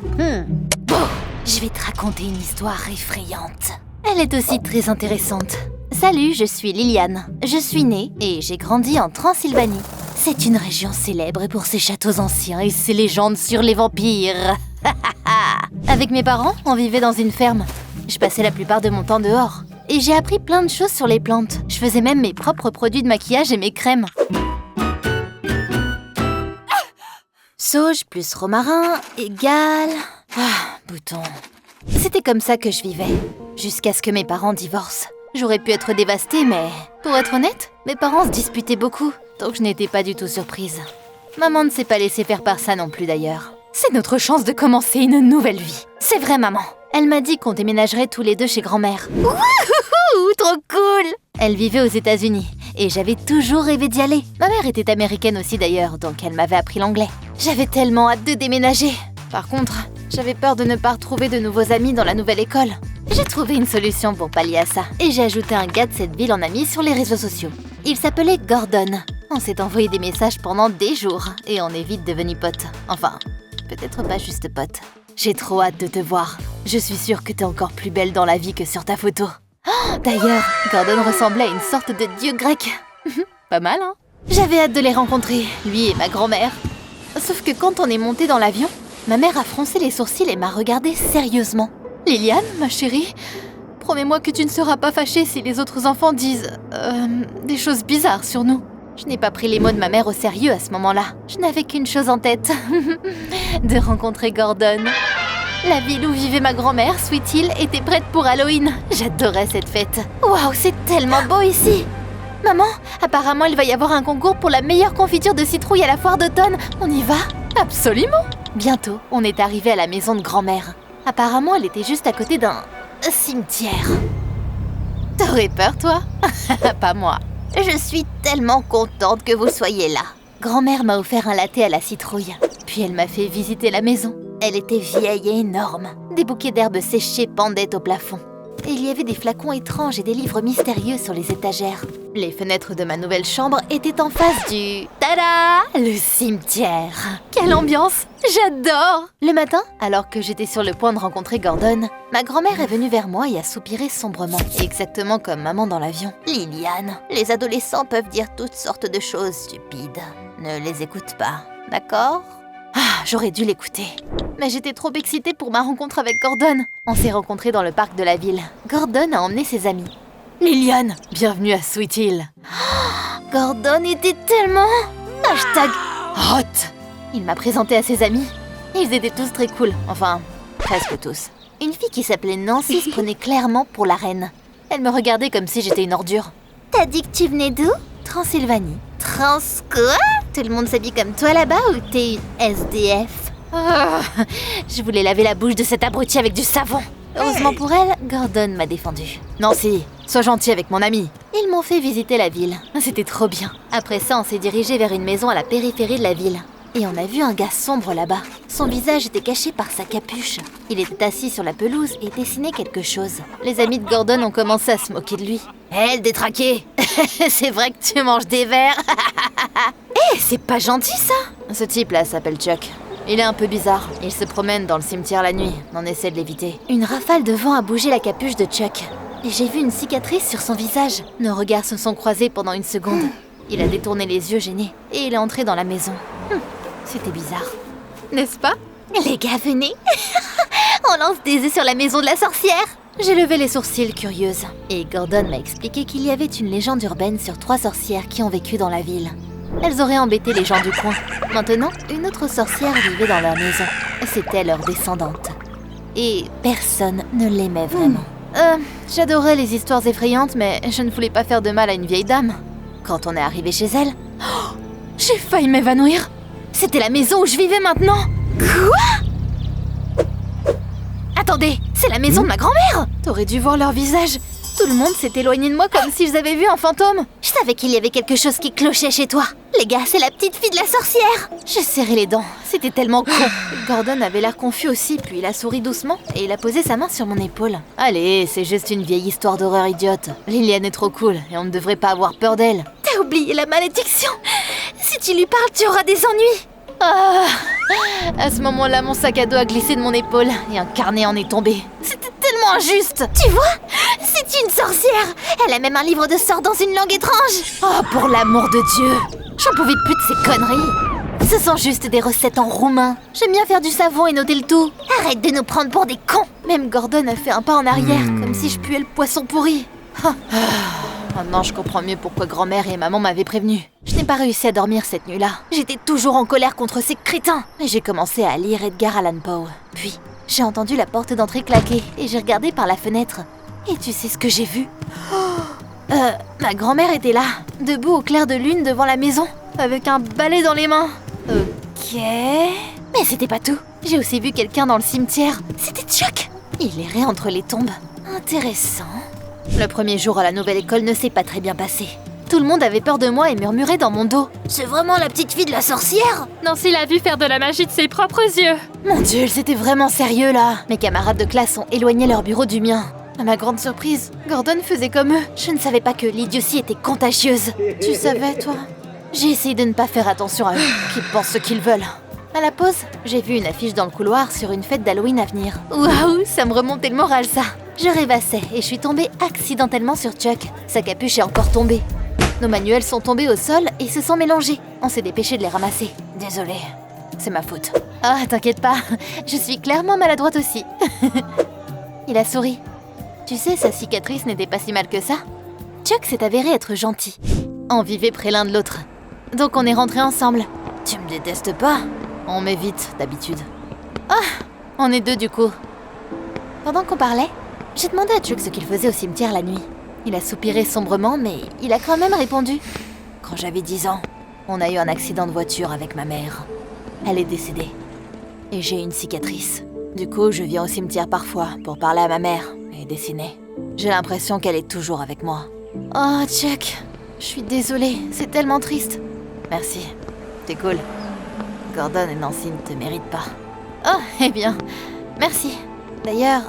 Bon, je vais te raconter une histoire effrayante. Elle est aussi très intéressante. Salut, je suis Liliane. Je suis née et j'ai grandi en Transylvanie. C'est une région célèbre pour ses châteaux anciens et ses légendes sur les vampires. Avec mes parents, on vivait dans une ferme. Je passais la plupart de mon temps dehors. Et j'ai appris plein de choses sur les plantes. Je faisais même mes propres produits de maquillage et mes crèmes. Sauge plus romarin égale... bouton. C'était comme ça que je vivais, jusqu'à ce que mes parents divorcent. J'aurais pu être dévastée, mais... Pour être honnête, mes parents se disputaient beaucoup, donc je n'étais pas du tout surprise. Maman ne s'est pas laissée faire par ça non plus d'ailleurs. C'est notre chance de commencer une nouvelle vie. C'est vrai, maman. Elle m'a dit qu'on déménagerait tous les deux chez grand-mère. Wouhou, trop cool! Elle vivait aux États-Unis et j'avais toujours rêvé d'y aller. Ma mère était américaine aussi d'ailleurs, donc elle m'avait appris l'anglais. J'avais tellement hâte de déménager. Par contre, j'avais peur de ne pas retrouver de nouveaux amis dans la nouvelle école. J'ai trouvé une solution pour pallier à ça et j'ai ajouté un gars de cette ville en ami sur les réseaux sociaux. Il s'appelait Gordon. On s'est envoyé des messages pendant des jours et on est vite devenus potes. Enfin, peut-être pas juste potes. J'ai trop hâte de te voir. Je suis sûre que t'es encore plus belle dans la vie que sur ta photo. Oh, d'ailleurs, Gordon ressemblait à une sorte de dieu grec. Pas mal, hein? J'avais hâte de les rencontrer, lui et ma grand-mère. Sauf que quand on est monté dans l'avion, ma mère a froncé les sourcils et m'a regardé sérieusement. « Liliane, ma chérie, promets-moi que tu ne seras pas fâchée si les autres enfants disent... des choses bizarres sur nous. » Je n'ai pas pris les mots de ma mère au sérieux à ce moment-là. Je n'avais qu'une chose en tête. De rencontrer Gordon. La ville où vivait ma grand-mère, Sweet Hill, était prête pour Halloween. J'adorais cette fête. Waouh, c'est tellement beau ici! Maman, apparemment il va y avoir un concours pour la meilleure confiture de citrouille à la foire d'automne. On y va? Absolument! Bientôt, on est arrivé à la maison de grand-mère. Apparemment, elle était juste à côté d'un cimetière. T'aurais peur, toi? Pas moi. Je suis tellement contente que vous soyez là. Grand-mère m'a offert un latte à la citrouille. Puis elle m'a fait visiter la maison. Elle était vieille et énorme. Des bouquets d'herbes séchées pendaient au plafond. Et il y avait des flacons étranges et des livres mystérieux sur les étagères. Les fenêtres de ma nouvelle chambre étaient en face du... Tada! Le cimetière! Quelle ambiance! J'adore! Le matin, alors que j'étais sur le point de rencontrer Gordon, ma grand-mère est venue vers moi et a soupiré sombrement, exactement comme maman dans l'avion. Liliane, les adolescents peuvent dire toutes sortes de choses stupides. Ne les écoute pas, d'accord? J'aurais dû l'écouter. Mais j'étais trop excitée pour ma rencontre avec Gordon. On s'est rencontrés dans le parc de la ville. Gordon a emmené ses amis. Liliane, bienvenue à Sweet Hill. Gordon était tellement... #hot. Il m'a présenté à ses amis. Ils étaient tous très cool, enfin, presque tous. Une fille qui s'appelait Nancy se prenait clairement pour la reine. Elle me regardait comme si j'étais une ordure. T'as dit que tu venais d'où? Transylvanie. Quoi? Tout le monde s'habille comme toi là-bas ou t'es une SDF? Je voulais laver la bouche de cette abruti avec du savon. Heureusement pour elle, Gordon m'a défendue. Nancy, sois gentille avec mon ami. Ils m'ont fait visiter la ville. C'était trop bien. Après ça, on s'est dirigé vers une maison à la périphérie de la ville. Et on a vu un gars sombre là-bas. Son visage était caché par sa capuche. Il était assis sur la pelouse et dessinait quelque chose. Les amis de Gordon ont commencé à se moquer de lui. « Hé, le détraqué! C'est vrai que tu manges des vers? Hé, c'est pas gentil ça! » Ce type-là s'appelle Chuck. Il est un peu bizarre. Il se promène dans le cimetière la nuit. On essaie de l'éviter. Une rafale de vent a bougé la capuche de Chuck. Et j'ai vu une cicatrice sur son visage. Nos regards se sont croisés pendant une seconde. Il a détourné les yeux gênés. Et il est entré dans la maison. C'était bizarre. N'est-ce pas? Les gars, venez. On lance des œufs sur la maison de la sorcière. J'ai levé les sourcils, curieuse. Et Gordon m'a expliqué qu'il y avait une légende urbaine sur 3 sorcières qui ont vécu dans la ville. Elles auraient embêté les gens du coin. Maintenant, une autre sorcière vivait dans leur maison. C'était leur descendante. Et personne ne l'aimait vraiment. J'adorais les histoires effrayantes, mais je ne voulais pas faire de mal à une vieille dame. Quand on est arrivé chez elle... j'ai failli m'évanouir. C'était la maison où je vivais maintenant. Quoi? Attendez, c'est la maison de ma grand-mère. T'aurais dû voir leur visage. Tout le monde s'est éloigné de moi comme s'ils avaient vu un fantôme. Je savais qu'il y avait quelque chose qui clochait chez toi. Les gars, c'est la petite fille de la sorcière. Je serrais les dents, c'était tellement con. Gordon avait l'air confus aussi, puis il a souri doucement et il a posé sa main sur mon épaule. Allez, c'est juste une vieille histoire d'horreur idiote. Liliane est trop cool et on ne devrait pas avoir peur d'elle. T'as oublié la malédiction. Si tu lui parles, tu auras des ennuis. À ce moment-là, mon sac à dos a glissé de mon épaule et un carnet en est tombé. C'était tellement injuste. Tu vois? C'est une sorcière. Elle a même un livre de sorts dans une langue étrange. Oh, pour l'amour de Dieu. J'en pouvais plus de ces conneries. Ce sont juste des recettes en roumain. J'aime bien faire du savon et noter le tout. Arrête de nous prendre pour des cons. Même Gordon a fait un pas en arrière, comme si je puais le poisson pourri. Maintenant, je comprends mieux pourquoi grand-mère et maman m'avaient prévenu. Je n'ai pas réussi à dormir cette nuit-là. J'étais toujours en colère contre ces crétins. Et j'ai commencé à lire Edgar Allan Poe. Puis, j'ai entendu la porte d'entrée claquer et j'ai regardé par la fenêtre. Et tu sais ce que j'ai vu? Ma grand-mère était là, debout au clair de lune devant la maison, avec un balai dans les mains. Ok... Mais c'était pas tout. J'ai aussi vu quelqu'un dans le cimetière. C'était Chuck. Il errait entre les tombes. Intéressant. Le premier jour à la nouvelle école ne s'est pas très bien passé. Tout le monde avait peur de moi et murmurait dans mon dos. C'est vraiment la petite fille de la sorcière? Nancy l'a vu faire de la magie de ses propres yeux. Mon Dieu, c'était vraiment sérieux là. Mes camarades de classe ont éloigné leur bureau du mien. À ma grande surprise, Gordon faisait comme eux. Je ne savais pas que l'idiotie était contagieuse. Tu savais, toi? J'ai essayé de ne pas faire attention à eux, qu'ils pensent ce qu'ils veulent. À la pause, j'ai vu une affiche dans le couloir sur une fête d'Halloween à venir. Waouh, ça me remontait le moral, ça. Je rêvassais et je suis tombée accidentellement sur Chuck. Sa capuche est encore tombée. Nos manuels sont tombés au sol et se sont mélangés. On s'est dépêché de les ramasser. Désolée, c'est ma faute. Ah, t'inquiète pas, je suis clairement maladroite aussi. Il a souri. Tu sais, sa cicatrice n'était pas si mal que ça. Chuck s'est avéré être gentil. On vivait près l'un de l'autre. Donc on est rentrés ensemble. Tu me détestes pas? On m'évite, d'habitude. Ah, on est deux du coup. Pendant qu'on parlait, j'ai demandé à Chuck ce qu'il faisait au cimetière la nuit. Il a soupiré sombrement, mais il a quand même répondu. Quand j'avais 10 ans, on a eu un accident de voiture avec ma mère. Elle est décédée. Et j'ai une cicatrice. Du coup, je viens au cimetière parfois pour parler à ma mère et dessiner. J'ai l'impression qu'elle est toujours avec moi. Oh, Chuck, je suis désolée, c'est tellement triste. Merci, t'es cool. Gordon et Nancy ne te méritent pas. Oh, eh bien, merci. D'ailleurs,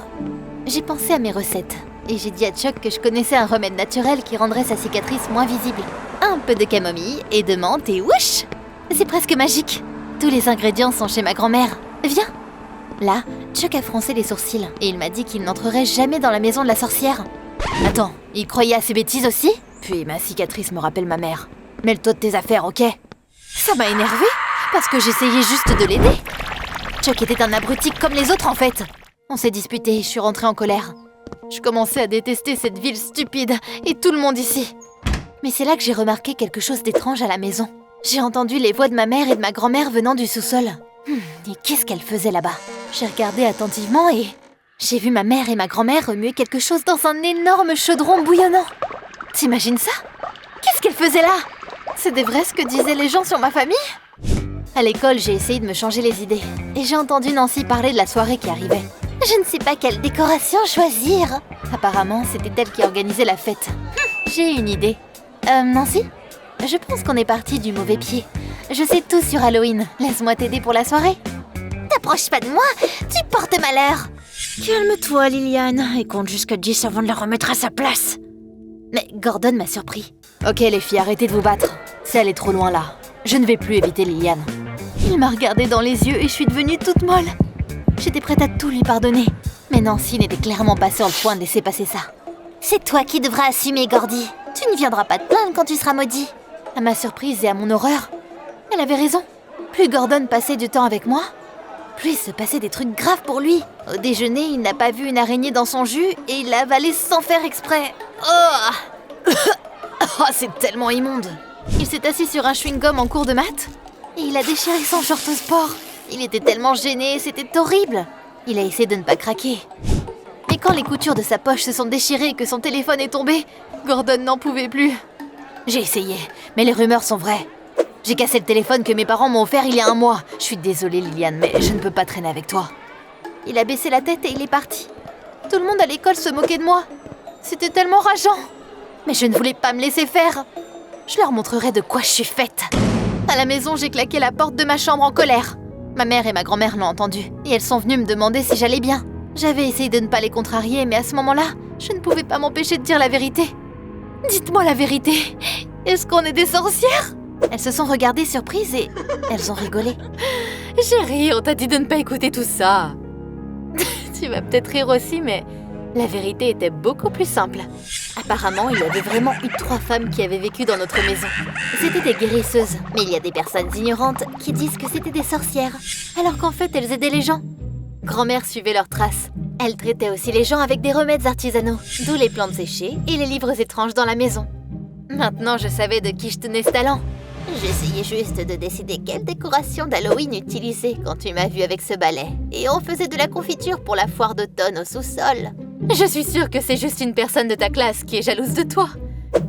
j'ai pensé à mes recettes. Et j'ai dit à Chuck que je connaissais un remède naturel qui rendrait sa cicatrice moins visible. Un peu de camomille et de menthe et whoosh! C'est presque magique. Tous les ingrédients sont chez ma grand-mère. Viens! Là, Chuck a froncé les sourcils et il m'a dit qu'il n'entrerait jamais dans la maison de la sorcière. Attends, il croyait à ces bêtises aussi? Puis ma cicatrice me rappelle ma mère. Mêle-toi de tes affaires, ok? Ça m'a énervée parce que j'essayais juste de l'aider. Chuck était un abruti comme les autres en fait. On s'est disputé et je suis rentrée en colère. Je commençais à détester cette ville stupide et tout le monde ici. Mais c'est là que j'ai remarqué quelque chose d'étrange à la maison. J'ai entendu les voix de ma mère et de ma grand-mère venant du sous-sol. Et qu'est-ce qu'elles faisaient là-bas? J'ai regardé attentivement et j'ai vu ma mère et ma grand-mère remuer quelque chose dans un énorme chaudron bouillonnant. T'imagines ça? Qu'est-ce qu'elles faisaient là? C'était vrai ce que disaient les gens sur ma famille? À l'école, j'ai essayé de me changer les idées. Et j'ai entendu Nancy parler de la soirée qui arrivait. Je ne sais pas quelle décoration choisir. Apparemment, c'était elle qui organisait la fête. J'ai une idée. Nancy? Je pense qu'on est parti du mauvais pied. Je sais tout sur Halloween. Laisse-moi t'aider pour la soirée. T'approches pas de moi, tu portes malheur. Calme-toi, Liliane, et compte jusqu'à 10 avant de la remettre à sa place. Mais Gordon m'a surpris. Ok, les filles, arrêtez de vous battre. C'est aller trop loin là. Je ne vais plus éviter Liliane. Il m'a regardé dans les yeux et je suis devenue toute molle. J'étais prête à tout lui pardonner. Mais Nancy n'était clairement pas sur le point de laisser passer ça. C'est toi qui devras assumer, Gordy. Tu ne viendras pas te plaindre quand tu seras maudit. À ma surprise et à mon horreur, elle avait raison. Plus Gordon passait du temps avec moi, plus il se passait des trucs graves pour lui. Au déjeuner, il n'a pas vu une araignée dans son jus et il l'a avalée sans faire exprès. Oh, oh, c'est tellement immonde. Il s'est assis sur un chewing-gum en cours de maths et il a déchiré son short au sport. Il était tellement gêné, c'était horrible. Il a essayé de ne pas craquer. Mais quand les coutures de sa poche se sont déchirées et que son téléphone est tombé, Gordon n'en pouvait plus. J'ai essayé, mais les rumeurs sont vraies. J'ai cassé le téléphone que mes parents m'ont offert il y a 1 mois. Je suis désolée, Liliane, mais je ne peux pas traîner avec toi. Il a baissé la tête et il est parti. Tout le monde à l'école se moquait de moi. C'était tellement rageant. Mais je ne voulais pas me laisser faire. Je leur montrerai de quoi je suis faite. À la maison, j'ai claqué la porte de ma chambre en colère. Ma mère et ma grand-mère l'ont entendu et elles sont venues me demander si j'allais bien. J'avais essayé de ne pas les contrarier, mais à ce moment-là, je ne pouvais pas m'empêcher de dire la vérité. Dites-moi la vérité. Est-ce qu'on est des sorcières? Elles se sont regardées surprises et elles ont rigolé. Chérie, on t'a dit de ne pas écouter tout ça. Tu vas peut-être rire aussi, mais la vérité était beaucoup plus simple. Apparemment, il y avait vraiment eu 3 femmes qui avaient vécu dans notre maison. C'était des guérisseuses, mais il y a des personnes ignorantes qui disent que c'était des sorcières, alors qu'en fait, elles aidaient les gens. Grand-mère suivait leurs traces. Elle traitait aussi les gens avec des remèdes artisanaux, d'où les plantes séchées et les livres étranges dans la maison. Maintenant, je savais de qui je tenais ce talent. J'essayais juste de décider quelle décoration d'Halloween utiliser quand tu m'as vue avec ce balai. Et on faisait de la confiture pour la foire d'automne au sous-sol. Je suis sûre que c'est juste une personne de ta classe qui est jalouse de toi.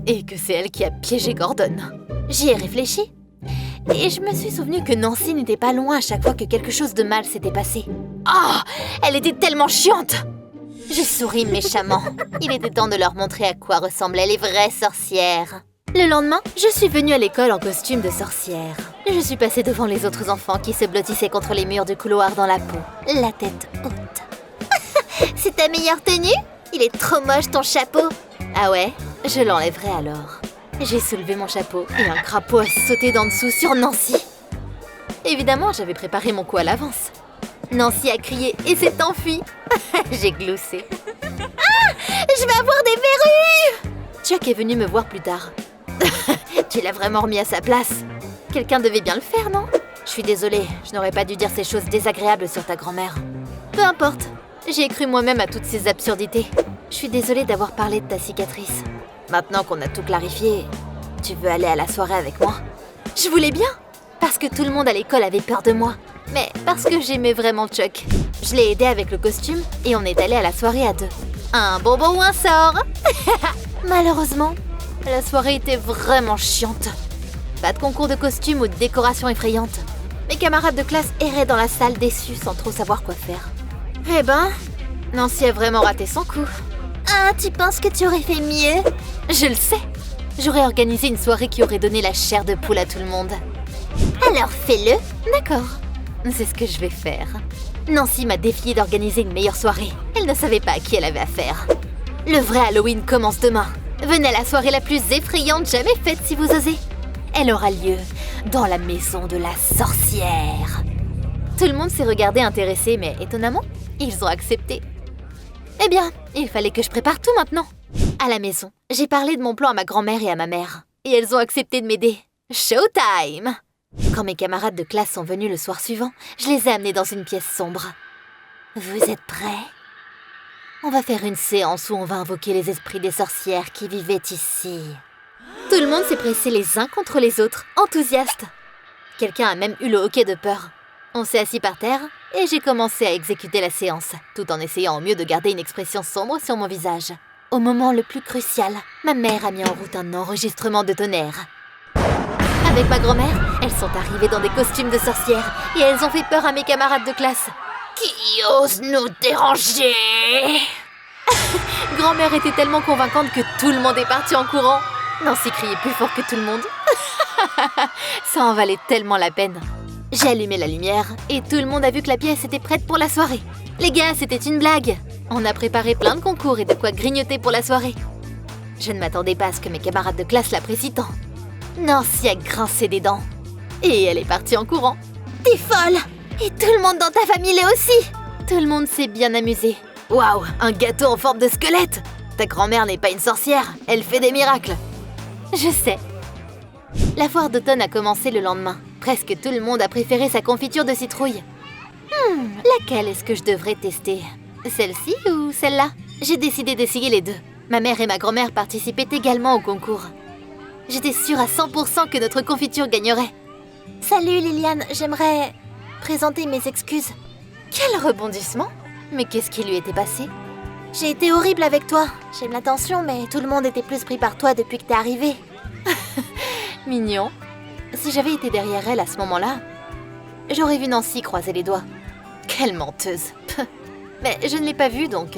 Et que c'est elle qui a piégé Gordon. J'y ai réfléchi. Et je me suis souvenu que Nancy n'était pas loin à chaque fois que quelque chose de mal s'était passé. Ah, elle était tellement chiante! Je souris méchamment. Il était temps de leur montrer à quoi ressemblaient les vraies sorcières. Le lendemain, je suis venue à l'école en costume de sorcière. Je suis passée devant les autres enfants qui se blottissaient contre les murs du couloir dans la peau, la tête haute. C'est ta meilleure tenue? Il est trop moche ton chapeau. Ah ouais? Je l'enlèverai alors. J'ai soulevé mon chapeau et un crapaud a sauté d'en dessous sur Nancy. Évidemment, j'avais préparé mon coup à l'avance. Nancy a crié et s'est enfuie. J'ai gloussé. Ah! Je vais avoir des verrues! Chuck est venu me voir plus tard. Tu l'as vraiment remis à sa place. Quelqu'un devait bien le faire, non? Je suis désolée, je n'aurais pas dû dire ces choses désagréables sur ta grand-mère. Peu importe, j'ai cru moi-même à toutes ces absurdités. Je suis désolée d'avoir parlé de ta cicatrice. Maintenant qu'on a tout clarifié, tu veux aller à la soirée avec moi? Je voulais bien, parce que tout le monde à l'école avait peur de moi. Mais parce que j'aimais vraiment Chuck. Je l'ai aidé avec le costume et on est allé à la soirée à 2. Un bonbon ou un sort? Malheureusement, la soirée était vraiment chiante. Pas de concours de costumes ou de décoration effrayante. Mes camarades de classe erraient dans la salle déçus sans trop savoir quoi faire. Eh ben, Nancy a vraiment raté son coup. Ah, tu penses que tu aurais fait mieux? Je le sais. J'aurais organisé une soirée qui aurait donné la chair de poule à tout le monde. Alors fais-le. D'accord. C'est ce que je vais faire. Nancy m'a défié d'organiser une meilleure soirée. Elle ne savait pas à qui elle avait affaire. Le vrai Halloween commence demain. Venez à la soirée la plus effrayante jamais faite si vous osez. Elle aura lieu dans la maison de la sorcière. Tout le monde s'est regardé intéressé, mais étonnamment, ils ont accepté. Eh bien, il fallait que je prépare tout maintenant. À la maison, j'ai parlé de mon plan à ma grand-mère et à ma mère. Et elles ont accepté de m'aider. Showtime! Quand mes camarades de classe sont venus le soir suivant, je les ai amenés dans une pièce sombre. Vous êtes prêts? On va faire une séance où on va invoquer les esprits des sorcières qui vivaient ici. Tout le monde s'est pressé les uns contre les autres, enthousiastes. Quelqu'un a même eu le hoquet de peur. On s'est assis par terre et j'ai commencé à exécuter la séance, tout en essayant au mieux de garder une expression sombre sur mon visage. Au moment le plus crucial, ma mère a mis en route un enregistrement de tonnerre. Avec ma grand-mère, elles sont arrivées dans des costumes de sorcières et elles ont fait peur à mes camarades de classe. Qui ose nous déranger? Grand-mère était tellement convaincante que tout le monde est parti en courant. Nancy criait plus fort que tout le monde. Ça en valait tellement la peine. J'ai allumé la lumière et tout le monde a vu que la pièce était prête pour la soirée. Les gars, c'était une blague. On a préparé plein de concours et de quoi grignoter pour la soirée. Je ne m'attendais pas à ce que mes camarades de classe l'apprécient tant. Nancy a grincé des dents. Et elle est partie en courant. T'es folle! Et tout le monde dans ta famille l'est aussi! Tout le monde s'est bien amusé. Waouh, un gâteau en forme de squelette! Ta grand-mère n'est pas une sorcière, elle fait des miracles. Je sais. La foire d'automne a commencé le lendemain. Presque tout le monde a préféré sa confiture de citrouille. Laquelle est-ce que je devrais tester? Celle-ci ou celle-là? J'ai décidé d'essayer les deux. Ma mère et ma grand-mère participaient également au concours. J'étais sûre à 100% que notre confiture gagnerait. Salut Liliane, j'aimerais présenter mes excuses. Quel rebondissement! Mais qu'est-ce qui lui était passé? J'ai été horrible avec toi. J'aime l'attention, mais tout le monde était plus pris par toi depuis que t'es arrivée. Mignon. Si j'avais été derrière elle à ce moment-là, j'aurais vu Nancy croiser les doigts. Quelle menteuse. Mais je ne l'ai pas vue, donc...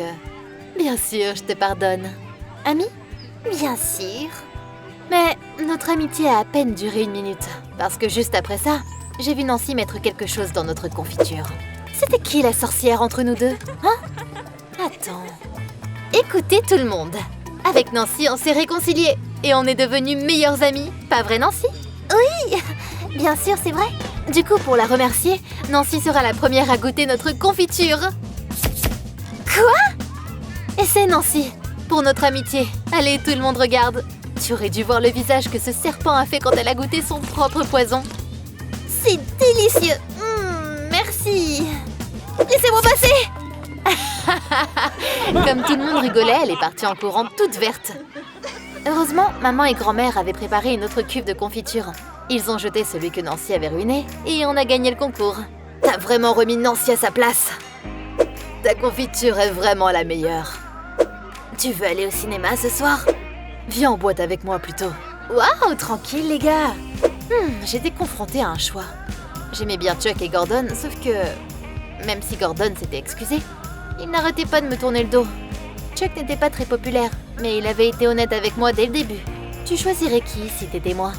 Bien sûr, je te pardonne. Amie? Bien sûr. Mais notre amitié a à peine duré 1 minute. Parce que juste après ça, j'ai vu Nancy mettre quelque chose dans notre confiture. C'était qui la sorcière entre nous deux? Hein? Attends... Écoutez tout le monde. Avec Nancy, on s'est réconciliés. Et on est devenus meilleures amies. Pas vrai, Nancy? Oui, bien sûr, c'est vrai. Du coup, pour la remercier, Nancy sera la première à goûter notre confiture. Quoi? Essaie, Nancy, pour notre amitié. Allez, tout le monde regarde. Tu aurais dû voir le visage que ce serpent a fait quand elle a goûté son propre poison. C'est délicieux. Merci. Laissez-moi passer. Comme tout le monde rigolait, elle est partie en courant toute verte. Heureusement, maman et grand-mère avaient préparé une autre cuve de confiture. Ils ont jeté celui que Nancy avait ruiné et on a gagné le concours. T'as vraiment remis Nancy à sa place. Ta confiture est vraiment la meilleure. Tu veux aller au cinéma ce soir? Viens en boîte avec moi plutôt. Waouh, tranquille les gars. J'étais confrontée à un choix. J'aimais bien Chuck et Gordon, sauf que... Même si Gordon s'était excusé, il n'arrêtait pas de me tourner le dos. Chuck n'était pas très populaire, mais il avait été honnête avec moi dès le début. Tu choisirais qui si t'étais moi?